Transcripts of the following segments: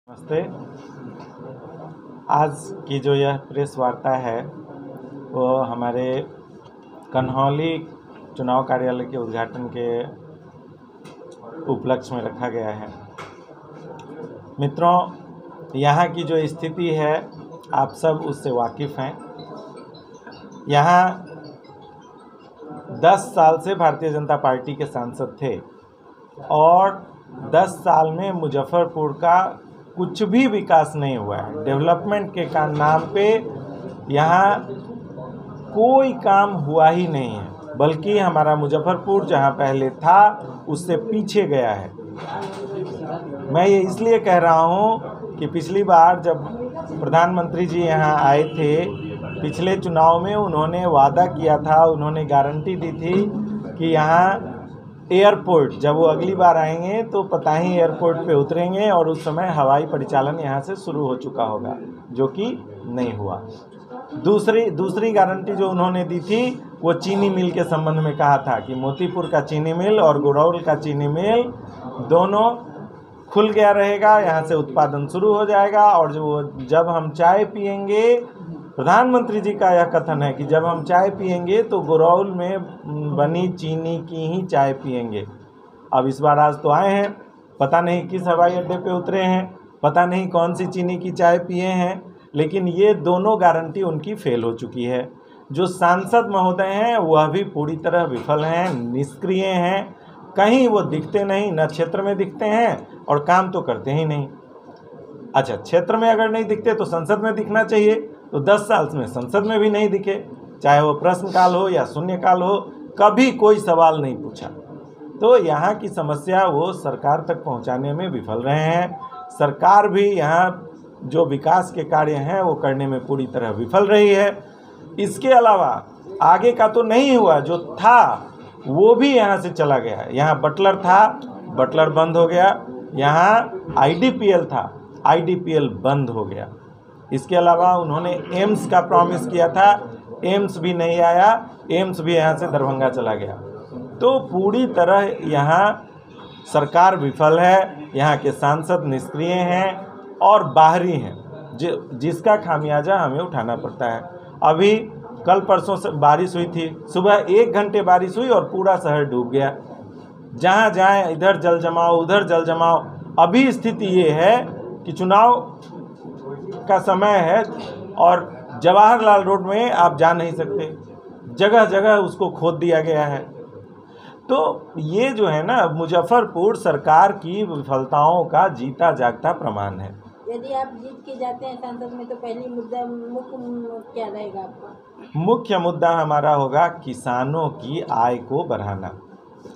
नमस्ते। आज की जो यह प्रेस वार्ता है वो हमारे कन्हौली चुनाव कार्यालय के उद्घाटन के उपलक्ष्य में रखा गया है। मित्रों, यहाँ की जो स्थिति है आप सब उससे वाकिफ़ हैं। यहाँ 10 साल से भारतीय जनता पार्टी के सांसद थे और 10 साल में मुजफ्फरपुर का कुछ भी विकास नहीं हुआ है। डेवलपमेंट के नाम पे यहाँ कोई काम हुआ ही नहीं है, बल्कि हमारा मुजफ्फरपुर जहाँ पहले था उससे पीछे गया है। मैं ये इसलिए कह रहा हूँ कि पिछली बार जब प्रधानमंत्री जी यहाँ आए थे, पिछले चुनाव में उन्होंने वादा किया था, उन्होंने गारंटी दी थी कि यहाँ एयरपोर्ट, जब वो अगली बार आएंगे तो पता ही एयरपोर्ट पे उतरेंगे और उस समय हवाई परिचालन यहाँ से शुरू हो चुका होगा, जो कि नहीं हुआ। दूसरी गारंटी जो उन्होंने दी थी वो चीनी मिल के संबंध में कहा था कि मोतीपुर का चीनी मिल और गुड़ौल का चीनी मिल दोनों खुल गया रहेगा, यहाँ से उत्पादन शुरू हो जाएगा और जब हम चाय पियेंगे, प्रधानमंत्री जी का यह कथन है कि जब हम चाय पियेंगे तो गुड़ौल में बनी चीनी की ही चाय पियेंगे। अब इस बार आज तो आए हैं, पता नहीं किस हवाई अड्डे पे उतरे हैं, पता नहीं कौन सी चीनी की चाय पिए हैं, लेकिन ये दोनों गारंटी उनकी फेल हो चुकी है। जो सांसद महोदय हैं वह भी पूरी तरह विफल हैं, निष्क्रिय हैं, कहीं वो दिखते नहीं, न क्षेत्र में दिखते हैं और काम तो करते ही नहीं। अच्छा, क्षेत्र में अगर नहीं दिखते तो संसद में दिखना चाहिए, तो 10 साल में संसद में भी नहीं दिखे, चाहे वो प्रश्नकाल हो या शून्यकाल हो, कभी कोई सवाल नहीं पूछा। तो यहाँ की समस्या वो सरकार तक पहुँचाने में विफल रहे हैं। सरकार भी यहाँ जो विकास के कार्य हैं वो करने में पूरी तरह विफल रही है। इसके अलावा आगे का तो नहीं हुआ, जो था वो भी यहाँ से चला गया। यहाँ बटलर था, बटलर बंद हो गया। यहाँ आईडीपीएल था, आईडीपीएल बंद हो गया। इसके अलावा उन्होंने एम्स का प्रॉमिस किया था, एम्स भी नहीं आया, एम्स भी यहाँ से दरभंगा चला गया। तो पूरी तरह यहाँ सरकार विफल है, यहाँ के सांसद निष्क्रिय हैं और बाहरी हैं, जिसका खामियाजा हमें उठाना पड़ता है। अभी कल परसों से बारिश हुई थी, सुबह 1 घंटे बारिश हुई और पूरा शहर डूब गया। जहाँ जाएँ इधर जल जमाव, उधर जल जमाव। अभी स्थिति ये है कि चुनाव का समय है और जवाहरलाल रोड में आप जा नहीं सकते, जगह जगह उसको खोद दिया गया है। तो ये जो है ना, मुजफ्फरपुर सरकार की विफलताओं का जीता जागता प्रमाण है। यदि आप जीत के जाते हैं सांसद में तो पहली मुद्दा मुख्य क्या रहेगा आपका? मुख्य मुद्दा हमारा होगा किसानों की आय को बढ़ाना।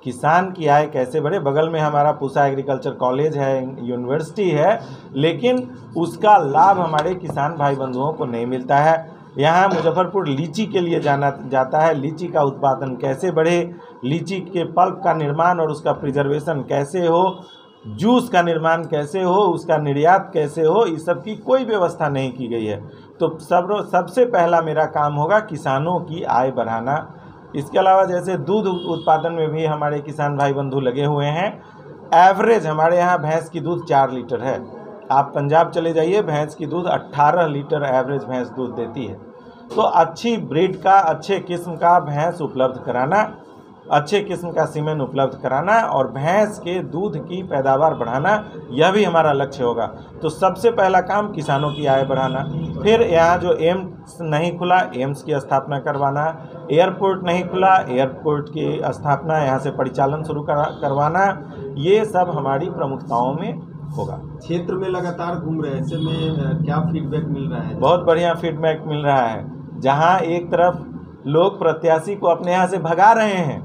किसान की आय कैसे बढ़े? बगल में हमारा पूसा एग्रीकल्चर कॉलेज है, यूनिवर्सिटी है, लेकिन उसका लाभ हमारे किसान भाई बंधुओं को नहीं मिलता है। यहाँ मुजफ्फरपुर लीची के लिए जाना जाता है। लीची का उत्पादन कैसे बढ़े, लीची के पल्प का निर्माण और उसका प्रिजर्वेशन कैसे हो, जूस का निर्माण कैसे हो, उसका निर्यात कैसे हो, इस सब की कोई व्यवस्था नहीं की गई है। तो सबसे पहला मेरा काम होगा किसानों की आय बढ़ाना। इसके अलावा जैसे दूध उत्पादन में भी हमारे किसान भाई बंधु लगे हुए हैं। एवरेज हमारे यहाँ भैंस की दूध 4 लीटर है। आप पंजाब चले जाइए, भैंस की दूध 18 लीटर एवरेज भैंस दूध देती है। तो अच्छी ब्रीड का, अच्छे किस्म का भैंस उपलब्ध कराना, अच्छे किस्म का सीमेन उपलब्ध कराना और भैंस के दूध की पैदावार बढ़ाना, यह भी हमारा लक्ष्य होगा। तो सबसे पहला काम किसानों की आय बढ़ाना। फिर यहाँ जो एम्स नहीं खुला, एम्स की स्थापना करवाना। एयरपोर्ट नहीं खुला, एयरपोर्ट की स्थापना, यहाँ से परिचालन शुरू करवाना। ये सब हमारी प्रमुखताओं में होगा। क्षेत्र में लगातार घूम रहे हैं, ऐसे में क्या फीडबैक मिल रहा है? बहुत बढ़िया फीडबैक मिल रहा है। जहाँ एक तरफ लोग प्रत्याशी को अपने यहाँ से भगा रहे हैं,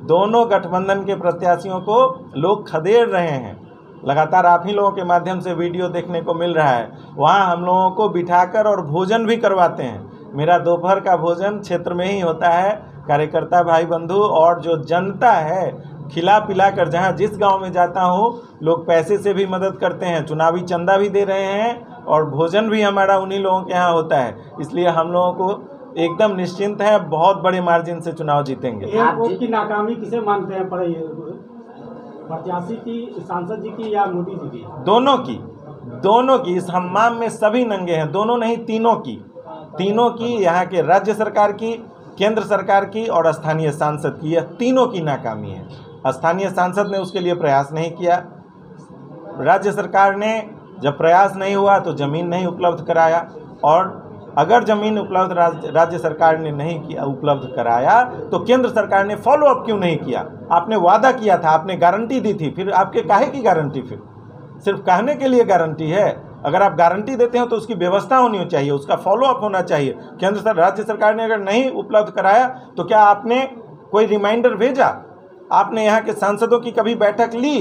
दोनों गठबंधन के प्रत्याशियों को लोग खदेड़ रहे हैं। लगातार आप ही लोगों के माध्यम से वीडियो देखने को मिल रहा है। वहाँ हम लोगों को बिठाकर और भोजन भी करवाते हैं। मेरा दोपहर का भोजन क्षेत्र में ही होता है। कार्यकर्ता भाई बंधु और जो जनता है, खिला पिला कर, जहाँ जिस गांव में जाता हूँ लोग पैसे से भी मदद करते हैं, चुनावी चंदा भी दे रहे हैं और भोजन भी हमारा उन्हीं लोगों के यहाँ होता है। इसलिए हम लोगों को एकदम निश्चिंत है, बहुत बड़े मार्जिन से चुनाव जीतेंगे। एयरपोर्ट की नाकामी किसे मानते हैं प्रत्याशी की, सांसद जी की या मोदी जी की? दोनों की। दोनों की, इस हम्माम में सभी नंगे हैं, दोनों नहीं तीनों की यहाँ के राज्य सरकार की, केंद्र सरकार की और स्थानीय सांसद की, यह तीनों की नाकामी है। स्थानीय सांसद ने उसके लिए प्रयास नहीं किया, राज्य सरकार ने जब प्रयास नहीं हुआ तो ज़मीन नहीं उपलब्ध कराया, और अगर ज़मीन उपलब्ध राज्य सरकार ने नहीं किया, उपलब्ध कराया, तो केंद्र सरकार ने फॉलो अप क्यों नहीं किया? आपने वादा किया था, आपने गारंटी दी थी, फिर आपके काहे की गारंटी? फिर सिर्फ कहने के लिए गारंटी है? अगर आप गारंटी देते हो तो उसकी व्यवस्था होनी चाहिए, उसका फॉलो अप होना चाहिए। राज्य सरकार ने अगर नहीं उपलब्ध कराया तो क्या आपने कोई रिमाइंडर भेजा? आपने यहाँ के सांसदों की कभी बैठक ली?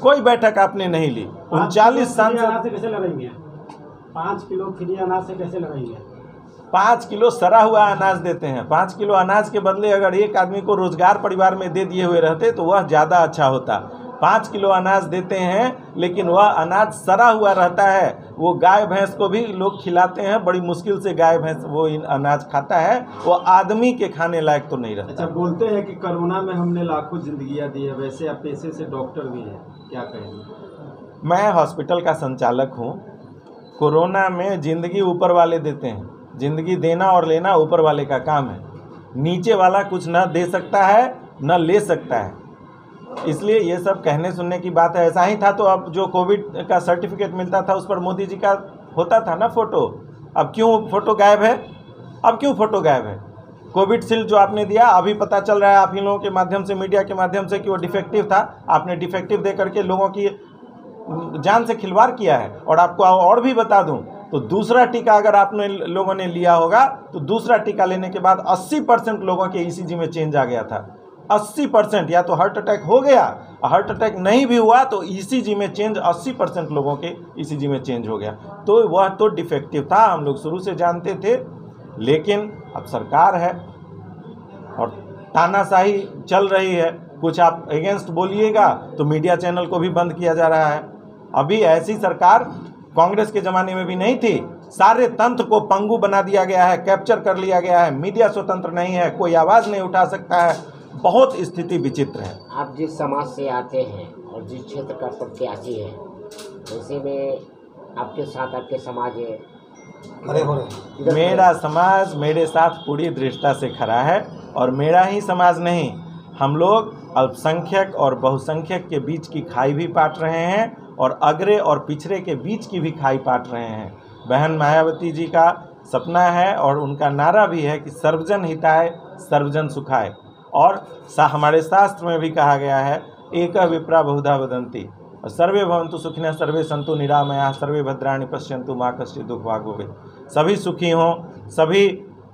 कोई बैठक आपने नहीं ली। 39 सांसद कैसे लगाएंगे? 5 किलो फ्री अनाज से कैसे लगाएंगे? 5 किलो सड़ा हुआ अनाज देते हैं। 5 किलो अनाज के बदले अगर एक आदमी को रोजगार परिवार में दे दिए हुए रहते तो वह ज़्यादा अच्छा होता। 5 किलो अनाज देते हैं लेकिन वह अनाज सड़ा हुआ रहता है। वो गाय भैंस को भी लोग खिलाते हैं, बड़ी मुश्किल से गाय भैंस वो अनाज खाता है, वो आदमी के खाने लायक तो नहीं रहता। अच्छा, बोलते हैं कि कोरोना में हमने लाखों जिंदगियां दी है, वैसे आप पेशे से डॉक्टर भी हैं, क्या कहेंगे? मैं हॉस्पिटल का संचालक हूँ। कोरोना में ज़िंदगी ऊपर वाले देते हैं, ज़िंदगी देना और लेना ऊपर वाले का काम है। नीचे वाला कुछ न दे सकता है न ले सकता है, इसलिए ये सब कहने सुनने की बात है। ऐसा ही था तो अब जो कोविड का सर्टिफिकेट मिलता था उस पर मोदी जी का होता था ना फोटो। अब क्यों फोटो गायब है? अब क्यों फोटो गायब है? कोविड शील्ड जो आपने दिया, अभी पता चल रहा है आप इन लोगों के माध्यम से, मीडिया के माध्यम से, कि वो डिफेक्टिव था। आपने डिफेक्टिव दे करके लोगों की जान से खिलवाड़ किया है। और आपको और भी बता दूं तो दूसरा टीका अगर आपने लोगों ने लिया होगा तो दूसरा टीका लेने के बाद 80% लोगों के ईसीजी में चेंज आ गया था। 80%, या तो हार्ट अटैक हो गया, हार्ट अटैक नहीं भी हुआ तो ईसीजी में चेंज 80% लोगों के ईसीजी में चेंज हो गया। तो वह तो डिफेक्टिव था, हम लोग शुरू से जानते थे। लेकिन अब सरकार है और तानाशाही चल रही है, कुछ आप अगेंस्ट बोलिएगा तो मीडिया चैनल को भी बंद किया जा रहा है। अभी ऐसी सरकार कांग्रेस के ज़माने में भी नहीं थी। सारे तंत्र को पंगु बना दिया गया है, कैप्चर कर लिया गया है, मीडिया स्वतंत्र नहीं है, कोई आवाज़ नहीं उठा सकता है। बहुत स्थिति विचित्र है। आप जिस समाज से आते हैं और जिस क्षेत्र का प्रत्याशी है, ऐसे में आपके साथ आपके समाज है, मेरा समाज मेरे साथ पूरी दृढ़ता से खड़ा है। और मेरा ही समाज नहीं, हम लोग अल्पसंख्यक और बहुसंख्यक के बीच की खाई भी पाट रहे हैं और अग्रे और पिछड़े के बीच की भी खाई पाट रहे हैं। बहन मायावती जी का सपना है और उनका नारा भी है कि सर्वजन हिताय सर्वजन सुखाय। और हमारे शास्त्र में भी कहा गया है, एक विप्रा बहुधा वदंती, सर्वे भवन्तु सुखिनः सर्वे सन्तु निरामयाः सर्वे भद्राणि पश्यन्तु मा कश्चित् दुःखभाग् भवेत्। सभी सुखी हों, सभी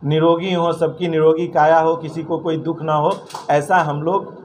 निरोगी हों, सबकी निरोगी काया हो, किसी को कोई दुख ना हो, ऐसा हम लोग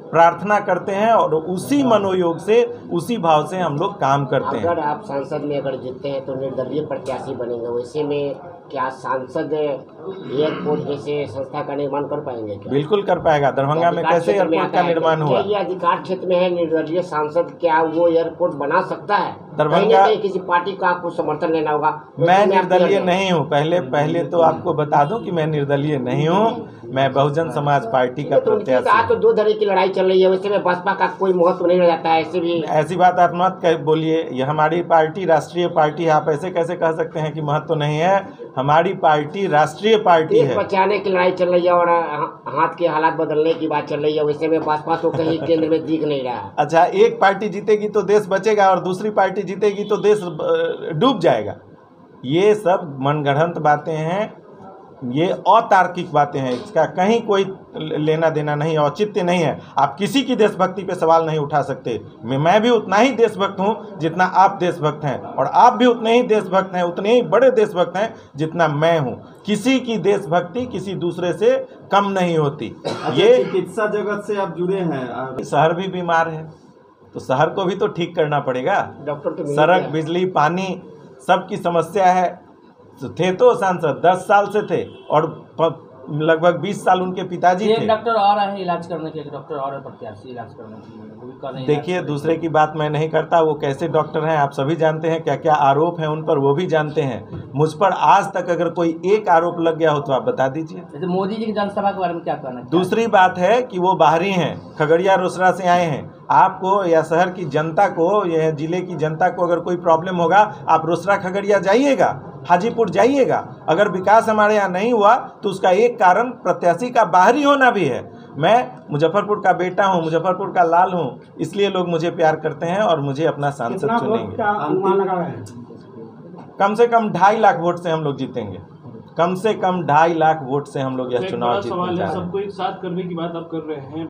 प्रार्थना करते हैं और उसी मनोयोग से, उसी भाव से हम लोग काम करते हैं। अगर आप सांसद में अगर जीतते हैं तो निर्दलीय प्रत्याशी बनेंगे, वैसे में क्या सांसद एयरपोर्ट जैसे संस्था का निर्माण कर पाएंगे क्या? बिल्कुल कर पाएगा। दरभंगा में कैसे एयरपोर्ट का निर्माण हुआ? ये अधिकार क्षेत्र में है निर्दलीय सांसद, क्या वो एयरपोर्ट बना सकता है? दरभंगा किसी पार्टी का आपको समर्थन लेना होगा। मैं निर्दलीय नहीं हूँ। पहले तो आपको बता दूं कि मैं निर्दलीय नहीं हूँ, मैं बहुजन समाज पार्टी का प्रत्याशी। तो 2 धड़े की लड़ाई चल रही है, वैसे में बसपा का कोई महत्व नहीं रह जाता है। ऐसे भी ऐसी बात आप मत बोलिए। ये हमारी पार्टी राष्ट्रीय पार्टी है, आप ऐसे कैसे कह सकते हैं कि महत्व नहीं है? हमारी पार्टी राष्ट्रीय पार्टी है। बचाने की लड़ाई चल रही है और हाथ के हालात बदलने की बात चल रही है, वैसे में बसपा तो कहीं केंद्र में दिख नहीं रहा। अच्छा, एक पार्टी जीतेगी तो देश बचेगा और दूसरी पार्टी जीतेगी तो देश डूब जाएगा। ये सब मनगढ़ंत बातें हैं, ये अतार्किक बातें हैं, इसका कहीं कोई लेना देना नहीं, औचित्य नहीं है। आप किसी की देशभक्ति पे सवाल नहीं उठा सकते। मैं भी उतना ही देशभक्त हूँ जितना आप देशभक्त हैं, और आप भी उतने ही देशभक्त हैं, उतने ही बड़े देशभक्त हैं जितना मैं हूँ। किसी की देशभक्ति किसी दूसरे से कम नहीं होती। ये चिकित्सा जगत से आप जुड़े हैं। शहर भी बीमार है तो शहर को भी तो ठीक करना पड़ेगा। डॉक्टर तो सड़क, बिजली, पानी सबकी समस्या है। थे तो सांसद 10 साल से थे और लगभग 20 साल उनके पिताजी एक थे। डॉक्टर और है इलाज करने के लिए, डॉक्टर और है प्रत्याशी इलाज करने के लिए, वो भी कर रहे हैं देखिए, इलाज। दूसरे की बात मैं नहीं करता, वो कैसे डॉक्टर हैं आप सभी जानते हैं, क्या क्या आरोप हैं उन पर वो भी जानते हैं। मुझ पर आज तक अगर कोई एक आरोप लग गया हो तो आप बता दीजिए। जैसे मोदी जी की जनसभा के बारे में क्या कहना है? दूसरी बात है कि वो बाहरी हैं, खगड़िया रोसड़ा से आए हैं। आपको या शहर की जनता को, यह जिले की जनता को अगर कोई प्रॉब्लम होगा, आप रोसड़ा खगड़िया जाइएगा, हाजीपुर जाइएगा। अगर विकास हमारे यहाँ नहीं हुआ तो उसका एक कारण प्रत्याशी का बाहरी होना भी है। मैं मुजफ्फरपुर का बेटा हूँ, मुजफ्फरपुर का लाल हूँ, इसलिए लोग मुझे प्यार करते हैं और मुझे अपना सांसद कितना वोट चुनेंगे। का अनुमान लगा रहे हैं? कम से कम 2.5 लाख वोट से हम लोग जीतेंगे। कम से कम 2.5 लाख वोट से हम लोग यह एक चुनाव बड़ा जीतने सवाल जा है, रहे हैं। सबको एक साथ करने की बात आप कर रहे हैं।